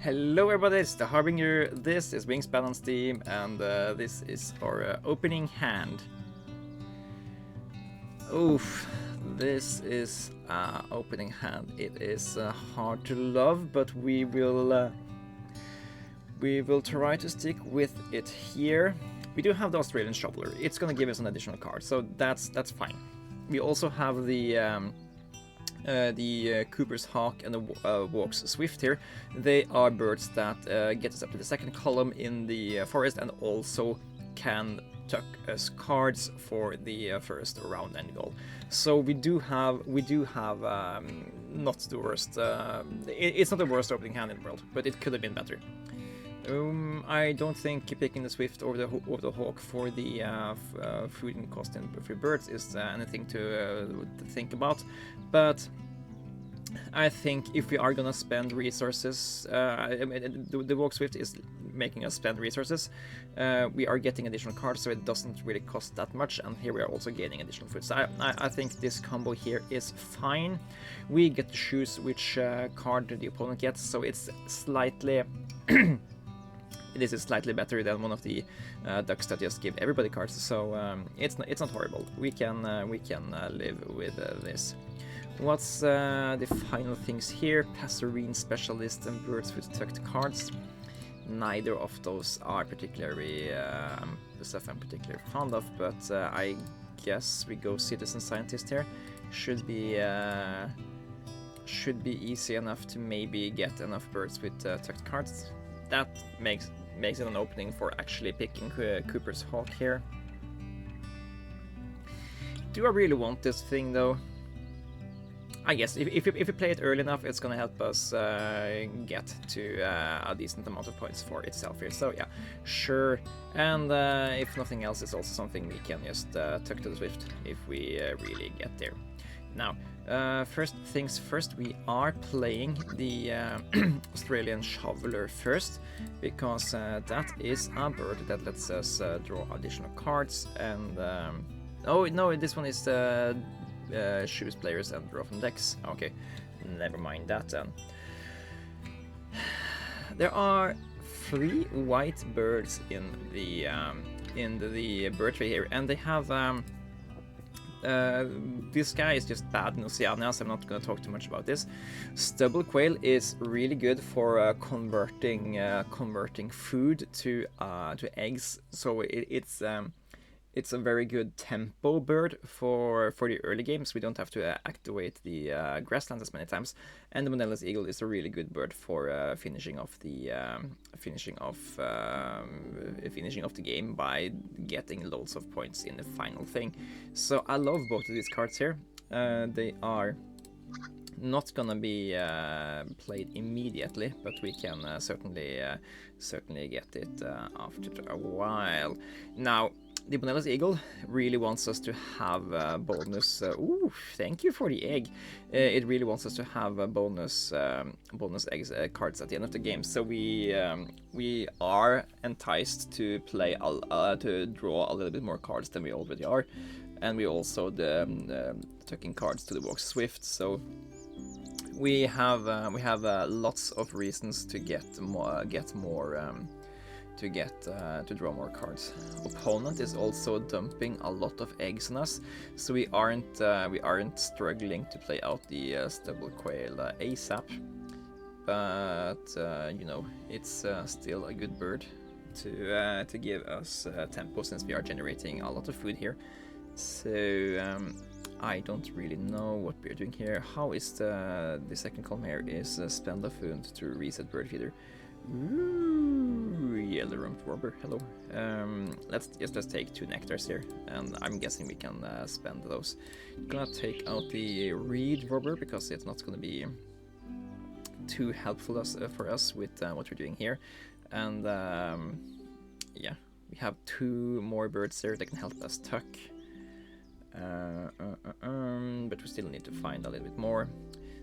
Hello everybody, it's the Harbinger, this is Wingspan on Steam, and this is our opening hand. Oof, this is opening hand. It is hard to love, but we will try to stick with it here. We do have the Australian Shoveler. It's gonna give us an additional card, so that's fine. We also have the Cooper's Hawk and the Walks Swift here. They are birds that get us up to the second column in the forest and also can tuck us cards for the first round end goal. So we do have not the worst. It's not the worst opening hand in the world, but it could have been better. I don't think picking the Swift over the Hawk for the food and cost and free birds is anything to think about, but I think if we are gonna spend resources, the Walk Swift is making us spend resources. We are getting additional cards, so it doesn't really cost that much, and here we are also gaining additional food. So I think this combo here is fine. We get to choose which card the opponent gets, so it's slightly. This is slightly better than one of the ducks that just give everybody cards, so it's not horrible. We can live with this. What's the final things here? Passerine Specialist and Birds with Tucked cards. Neither of those are particularly the stuff I'm particularly fond of, but I guess we go Citizen Scientist here. Should be easy enough to maybe get enough birds with tucked cards. That makes it an opening for actually picking Cooper's Hawk here. Do I really want this thing though? I guess if we play it early enough, it's gonna help us get to a decent amount of points for itself here. So yeah, sure. And if nothing else, it's also something we can just tuck to the Swift if we really get there. Now, first things first, we are playing the Australian Shoveler first, because that is a bird that lets us draw additional cards. And oh no, this one is choose players and draw from decks. Okay, never mind that then. There are 3 white birds in the bird tree here, and they have this guy is just bad in Oceania, so I'm not going to talk too much about this. Stubble quail is really good for converting food to eggs, so it's a very good tempo bird for the early games. We don't have to activate the grasslands as many times, and the Monella's eagle is a really good bird for finishing off the game by getting loads of points in the final thing. So I love both of these cards here. They are not gonna be played immediately, but we can certainly get it after a while. Now, the Monella's eagle really wants us to have bonus. Ooh, thank you for the egg. It really wants us to have bonus eggs cards at the end of the game. So we are enticed to play to draw a little bit more cards than we already are, and we also tucking cards to the Walk Swift. So we have lots of reasons to to draw more cards. Opponent is also dumping a lot of eggs on us, so we aren't struggling to play out the stubble quail ASAP. But you know, it's still a good bird to give us tempo, since we are generating a lot of food here. So I don't really know what we're doing here. How is the second column here is spend a food to reset bird feeder. Ooh, yellow rumped robber, hello. Let's take 2 nectars here, and I'm guessing we can spend those. Gonna take out the reed robber because it's not gonna be too helpful for us with what we're doing here. And yeah, we have 2 more birds there that can help us tuck. But we still need to find a little bit more.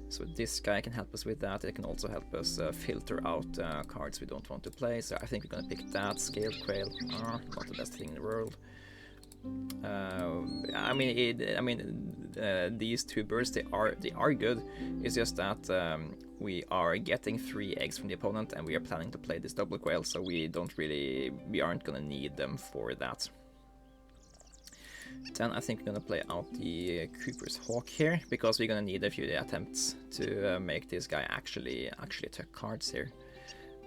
So this guy can help us with that. It can also help us filter out cards we don't want to play. So I think we're gonna pick that. Scaled quail, not the best thing in the world. I mean, these two birds, they are good. It's just that we are getting 3 eggs from the opponent, and we are planning to play this double quail, so we aren't gonna need them for that. Then I think we're gonna play out the Cooper's Hawk here, because we're gonna need a few attempts to make this guy actually tuck cards here.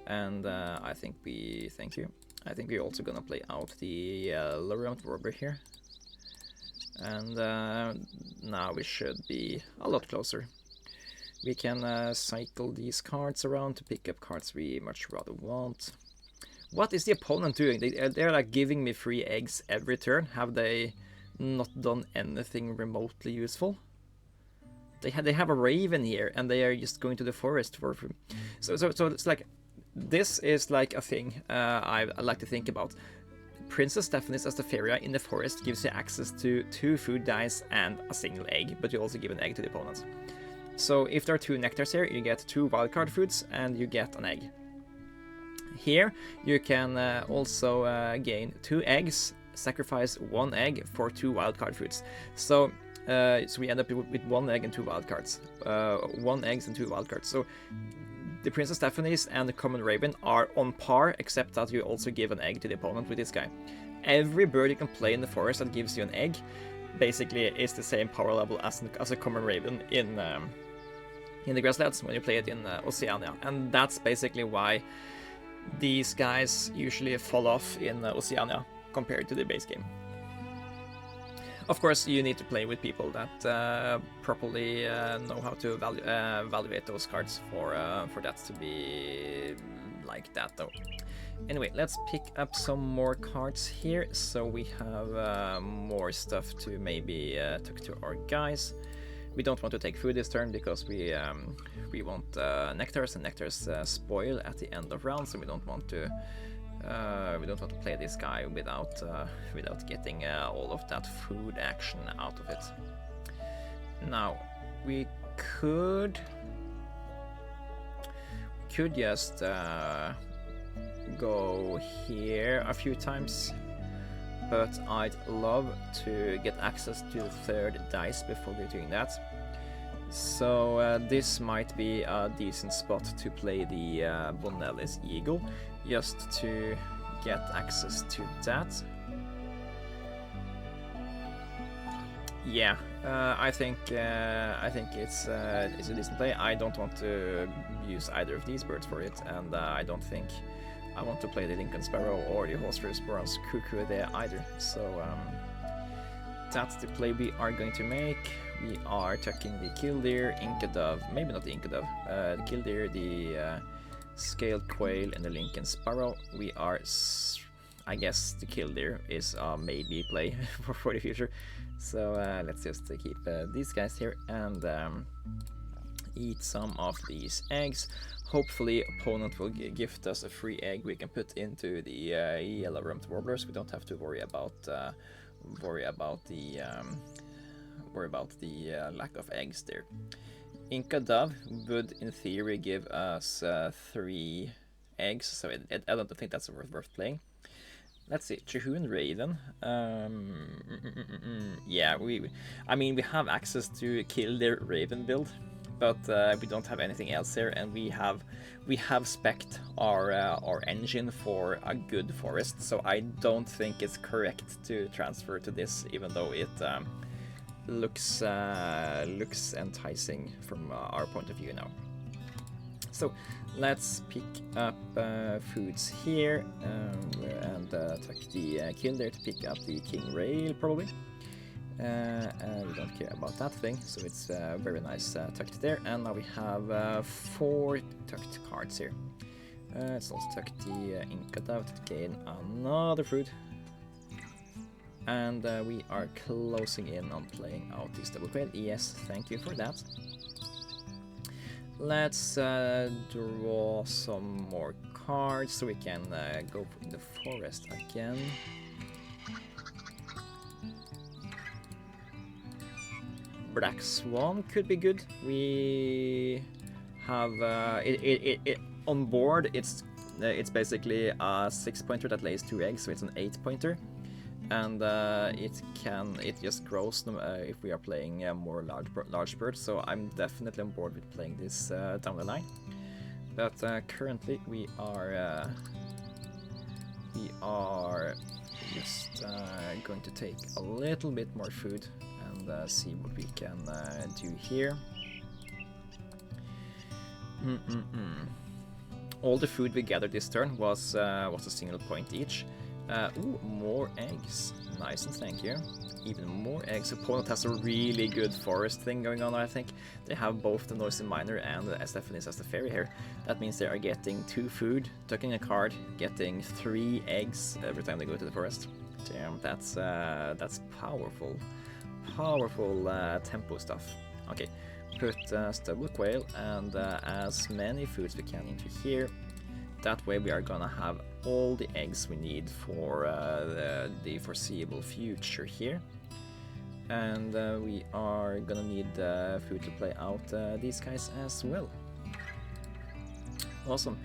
And I think we're also gonna play out the Laurent Robber here. And now we should be a lot closer. We can cycle these cards around to pick up cards we much rather want. What is the opponent doing? They're like giving me 3 eggs every turn. Have they not done anything remotely useful? They have a raven here, and they are just going to the forest for. So it's like, this is like a thing I like to think about. Princess Stephanie's Astaferia in the forest gives you access to 2 food dice and a single egg, but you also give an egg to the opponent. So if there are 2 nectars here, you get 2 wildcard foods and you get an egg. Here you can also gain 2 eggs, sacrifice 1 egg for 2 wildcard foods. So we end up with 1 egg and 2 wildcards. 1 eggs and 2 wildcards. So the Princess Stephanie's and the Common Raven are on par, except that you also give an egg to the opponent with this guy. Every bird you can play in the forest that gives you an egg basically is the same power level as a Common Raven in the Grasslands when you play it in Oceania. And that's basically why these guys usually fall off in Oceania compared to the base game. Of course, you need to play with people that properly know how to evaluate those cards for that to be like that, though. Anyway, let's pick up some more cards here, so we have more stuff to maybe talk to our guys. We don't want to take food this turn because we want nectars, and nectars spoil at the end of round, so we don't want to play this guy without getting all of that food action out of it. Now we could just go here a few times, but I'd love to get access to the 3rd dice before we're doing that. So this might be a decent spot to play the Bonelli's Eagle, just to get access to that. Yeah, I think it's a decent play. I don't want to use either of these birds for it, and I don't think I want to play the Lincoln Sparrow or the Horserus Bronze Cuckoo there either. So that's the play we are going to make. We are tucking the Killdeer, Inca Dove, maybe not the Inca Dove, the Killdeer, the Scaled Quail, and the Lincoln Sparrow. We are, I guess the Killdeer is a maybe play for the future. So let's just keep these guys here and eat some of these eggs. Hopefully opponent will gift us a free egg we can put into the yellow-rumped warblers. We don't have to worry about the lack of eggs there. Inca Dove would in theory give us 3 eggs, so I don't think that's worth playing. Let's see, Chihoon Raven. Yeah, we have access to kill their Raven build, but we don't have anything else here, and we have spec'd our engine for a good forest, so I don't think it's correct to transfer to this, even though it looks enticing from our point of view now. So let's pick up foods here and tuck the Killdeer to pick up the King Rail probably. And we don't care about that thing, so it's very nice tucked there. And now we have 4 tucked cards here. Let's also tuck the Inca Dove to gain another food. And we are closing in on playing out this double quail. Yes, thank you for that. Let's draw some more cards so we can go in the forest again. Black Swan could be good. We have it on board. It's basically a 6-pointer that lays 2 eggs, so it's an 8-pointer. and it just grows if we are playing more large birds. So I'm definitely on board with playing this down the line. But currently we are just going to take a little bit more food and see what we can do here. All the food we gathered this turn was a single point each. Ooh, more eggs. Nice, and thank you. Even more eggs. Opponent has a really good forest thing going on, I think. They have both the noisy miner and the Stephanie's as the fairy here. That means they are getting 2 food, tucking a card, getting 3 eggs every time they go to the forest. Damn, that's powerful. Powerful tempo stuff. Okay, put stubble, quail, and as many foods we can into here. That way we are gonna have all the eggs we need for the foreseeable future here. And we are gonna need food to play out these guys as well. Awesome.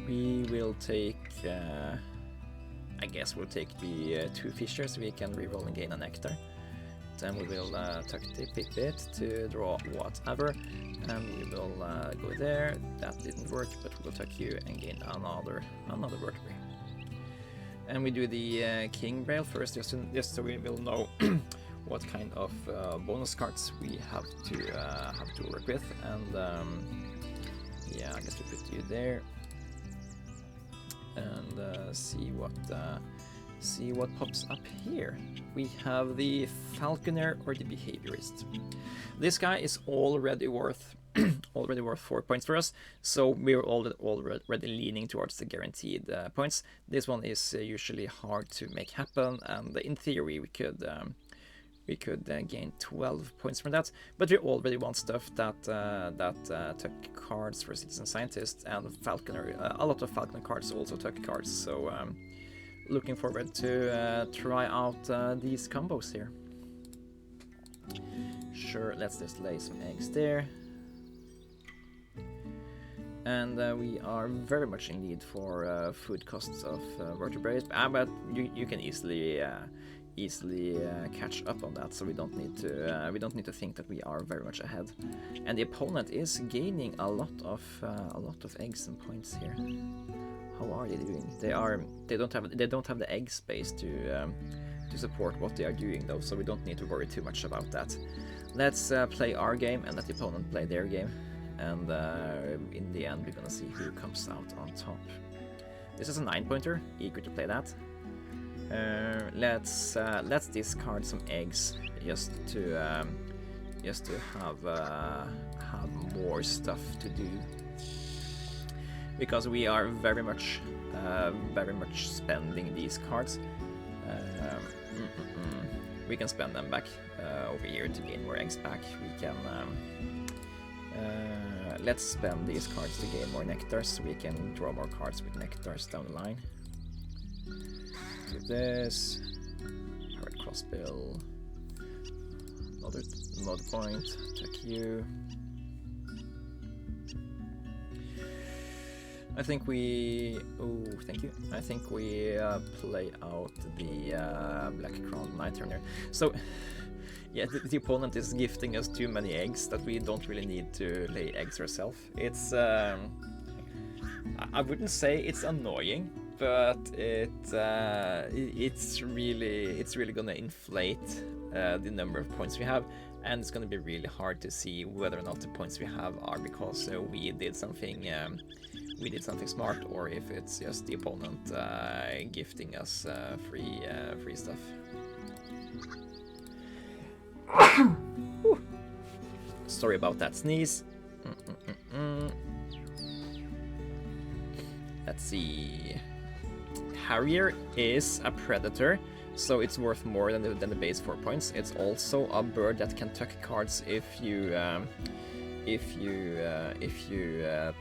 We will take, I guess we'll take the 2 fishers so we can reroll and gain a nectar. Then we will tuck the pipit to draw whatever, and we will go there. That didn't work, but we'll tuck you and gain another vertebrae. And we do the king braille first, just so we will know what kind of bonus cards we have to work with. And yeah, I guess we put you there, and see what pops up here. We have the falconer or the behaviorist. This guy is already worth 4 points for us, so we're already leaning towards the guaranteed points. This one is usually hard to make happen, and in theory we could gain 12 points from that, but we already want stuff that took cards for citizen scientist, and falconer. A lot of falconer cards also took cards, so looking forward to try out these combos here. Sure, let's just lay some eggs there. And we are very much in need for food costs of vertebrates, but you can easily catch up on that, so we don't need to think that we are very much ahead. And the opponent is gaining a lot of eggs and points here. How are they doing? They don't have the egg space to support what they are doing though, so we don't need to worry too much about that. Let's play our game and let the opponent play their game, and in the end we're gonna see who comes out on top. This is a 9-pointer, eager to play that. Let's discard some eggs just to have more stuff to do, because we are very much spending these cards. We can spend them back over here to gain more eggs back. We can let's spend these cards to gain more nectars, so we can draw more cards with nectars down the line. Do this. Pirate crossbill. Another point. Take you. I think we. Oh, thank you. I think we play out the Black Crown Knight turn here. So, yeah, the opponent is gifting us too many eggs that we don't really need to lay eggs ourselves. It's. I wouldn't say it's annoying, but it's really gonna inflate the number of points we have, and it's gonna be really hard to see whether or not the points we have are because we did something smart, or if it's just the opponent gifting us free stuff. Sorry about that sneeze. Let's see. Harrier is a predator, so it's worth more than the base 4 points. It's also a bird that can tuck cards if you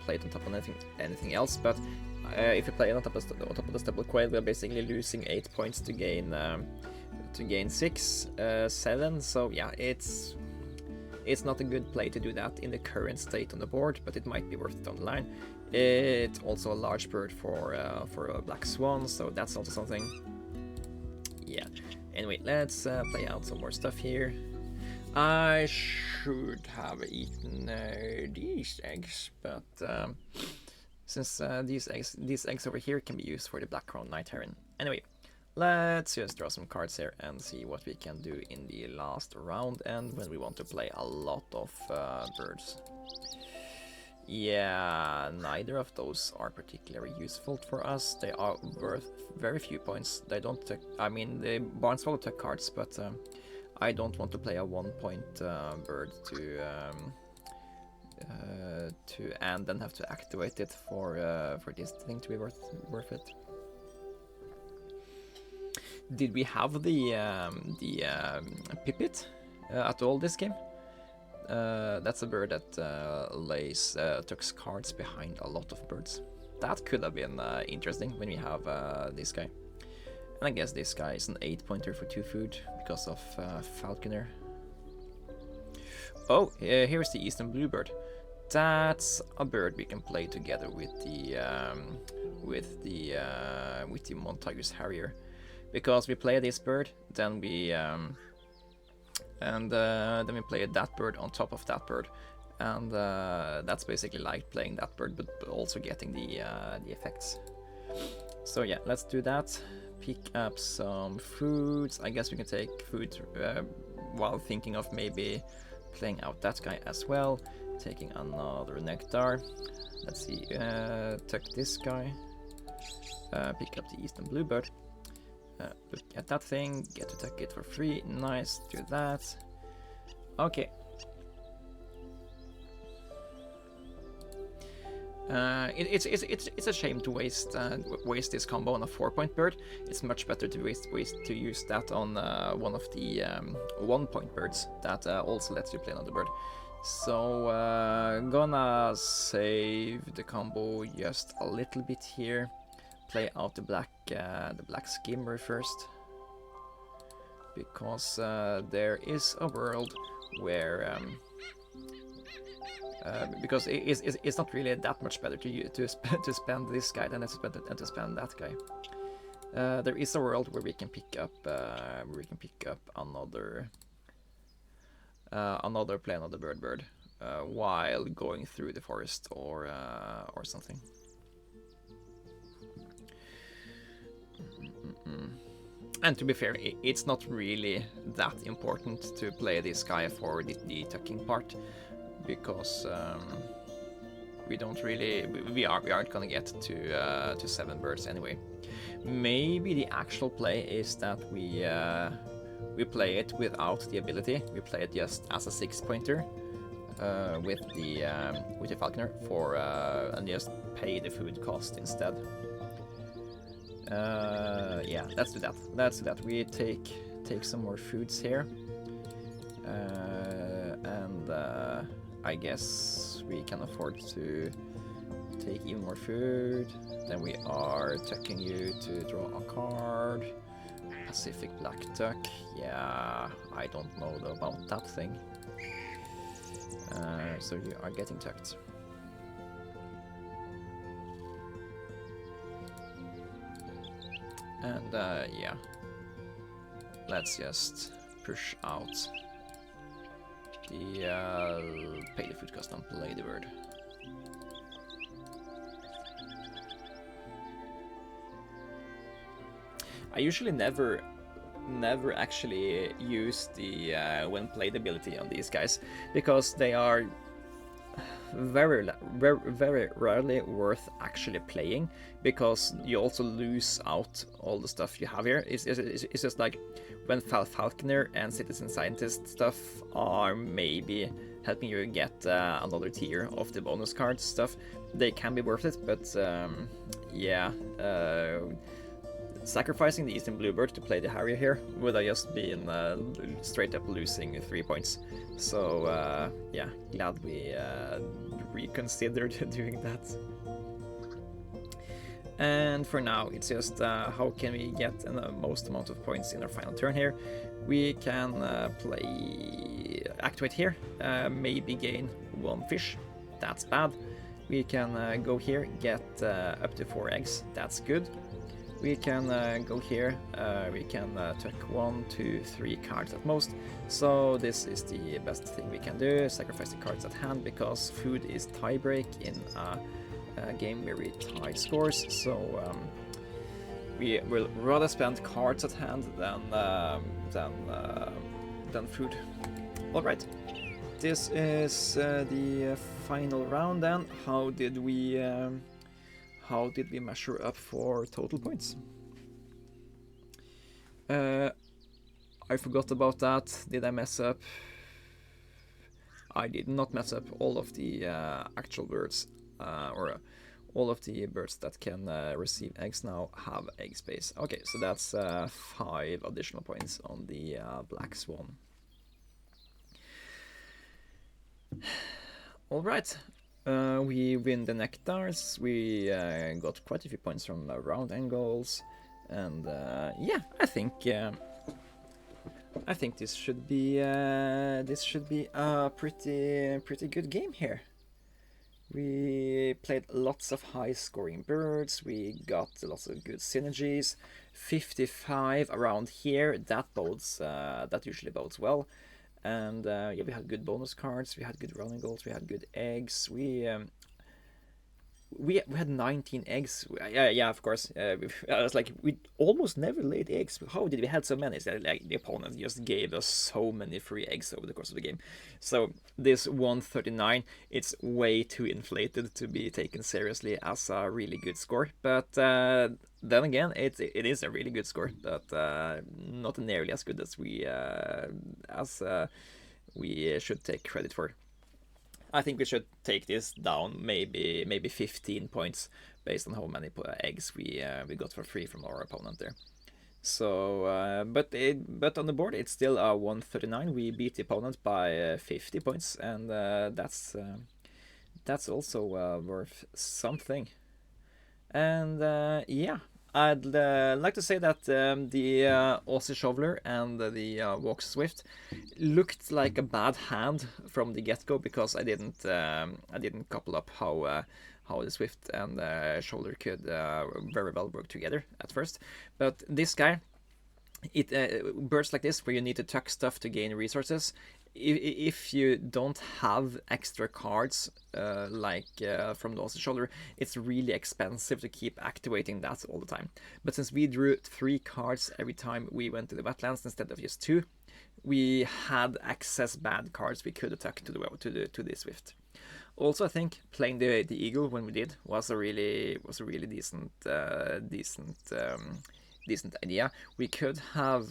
play it on top of anything else. But if you play it on top of the stubble quail, we're basically losing 8 points to gain 6, 7. So yeah, it's not a good play to do that in the current state on the board, but it might be worth it down the line. It's also a large bird for a black swan, so that's also something. Yeah, Anyway, let's play out some more stuff here. I should have eaten these eggs, but since these eggs over here can be used for the black-crowned night heron. Anyway, let's just draw some cards here and see what we can do in the last round and when we want to play a lot of birds. Yeah, neither of those are particularly useful for us. They are worth very few points. They don't take, I mean, the barn swallow took cards, but I don't want to play a 1-point bird to and then have to activate it for this thing to be worth it. Did we have the pipit at all this game? That's a bird that tucks cards behind a lot of birds. That could have been interesting when we have this guy. And I guess this guy is an 8-pointer for 2 food because of falconer. Oh, here's the eastern bluebird. That's a bird we can play together with the Montagu's harrier, because we play this bird, then we then we play that bird on top of that bird, and that's basically like playing that bird, but also getting the effects. So yeah, let's do that. Pick up some foods. I guess we can take food while thinking of maybe playing out that guy as well. Taking another nectar. Let's see. Tuck this guy. Pick up the eastern bluebird. Look at that thing. Get to tuck it for free. Nice. Do that. Okay. It's a shame to waste this combo on a 4-point bird. It's much better to use that on one of the 1-point birds that also lets you play another bird. So gonna save the combo just a little bit here. Play out the black skimmer first, because there is a world where because it's not really that much better to spend this guy than to spend that guy. There is a world where we can pick up play another bird while going through the forest or something. And to be fair, it's not really that important to play this guy for the tucking part, because we aren't gonna get to 7 birds anyway. Maybe the actual play is that we play it without the ability. We play it just as a 6-pointer with the falconer and just pay the food cost instead. Yeah, let's do that. We take some more foods here, and I guess we can afford to take even more food. Then we are tucking you to draw a card. Pacific Black Duck. Yeah, I don't know about that thing. So you are getting tucked. And yeah, let's just push out the pay the food cost and play the bird. I usually never actually use the when played ability on these guys, because they are very rarely worth actually playing, because you also lose out all the stuff you have here. It's just like when Falconer and Citizen Scientist stuff are maybe helping you get another tier of the bonus card stuff, they can be worth it, but yeah, sacrificing the Eastern Bluebird to play the Harrier here would have just been straight up losing 3 points. So yeah, glad we reconsidered doing that. And for now, it's just how can we get the most amount of points in our final turn here. We can activate here, maybe gain 1 fish. That's bad. We can go here, get up to 4 eggs. That's good. We can go here, we can tuck 1, 2, 3 cards at most, so this is the best thing we can do, sacrifice the cards at hand, because food is tiebreak in a game where we tie scores, so we will rather spend cards at hand than food. Alright, this is the final round then. How did we measure up for total points? I forgot about that. Did I mess up? I did not mess up. All of the actual birds, all of the birds that can receive eggs now have egg space. Okay, so that's 5 additional points on the black swan. Alright, we win the nectars, we got quite a few points from round angles, and yeah, I think this should be a pretty good game here. We played lots of high-scoring birds, we got lots of good synergies, 55 around here, that usually bodes well. And yeah, we had good bonus cards, we had good running goals, we had good eggs, we had 19 eggs. Yeah, of course. I was like, we almost never laid eggs. How did we have so many? So, like, the opponent just gave us so many free eggs over the course of the game. So this 139, it's way too inflated to be taken seriously as a really good score. But then again, it is a really good score, but not nearly as good as we should take credit for. I think we should take this down maybe 15 points based on how many eggs we got for free from our opponent there. So, but on the board it's still a 139. We beat the opponent by 50 points, and that's also worth something. And yeah. I'd like to say that the Aussie Shoveler and the Walks Swift looked like a bad hand from the get-go, because I didn't couple up how the Swift and Shoveler could very well work together at first. But this guy, birds like this where you need to tuck stuff to gain resources, if you don't have extra cards like from the Aussie Shoulder, it's really expensive to keep activating that all the time. But since we drew 3 cards every time we went to the wetlands instead of just 2, we had excess bad cards we could attack to the Swift. Also, I think playing the Eagle when we did was a really decent idea. We could have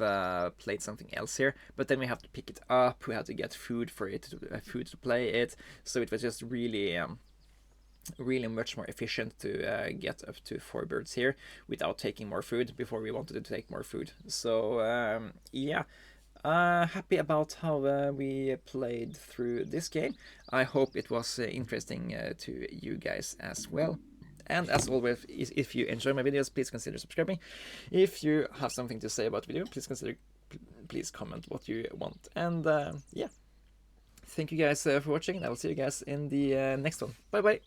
played something else here, but then we have to pick it up, we had to get food for it, food to play it, so it was just really much more efficient to get up to 4 birds here without taking more food before we wanted to take more food. So yeah, happy about how we played through this game. I hope it was interesting to you guys as well. And as always, if you enjoy my videos, please consider subscribing. If you have something to say about the video, please comment what you want. And yeah, thank you guys for watching, and I will see you guys in the next one. Bye bye.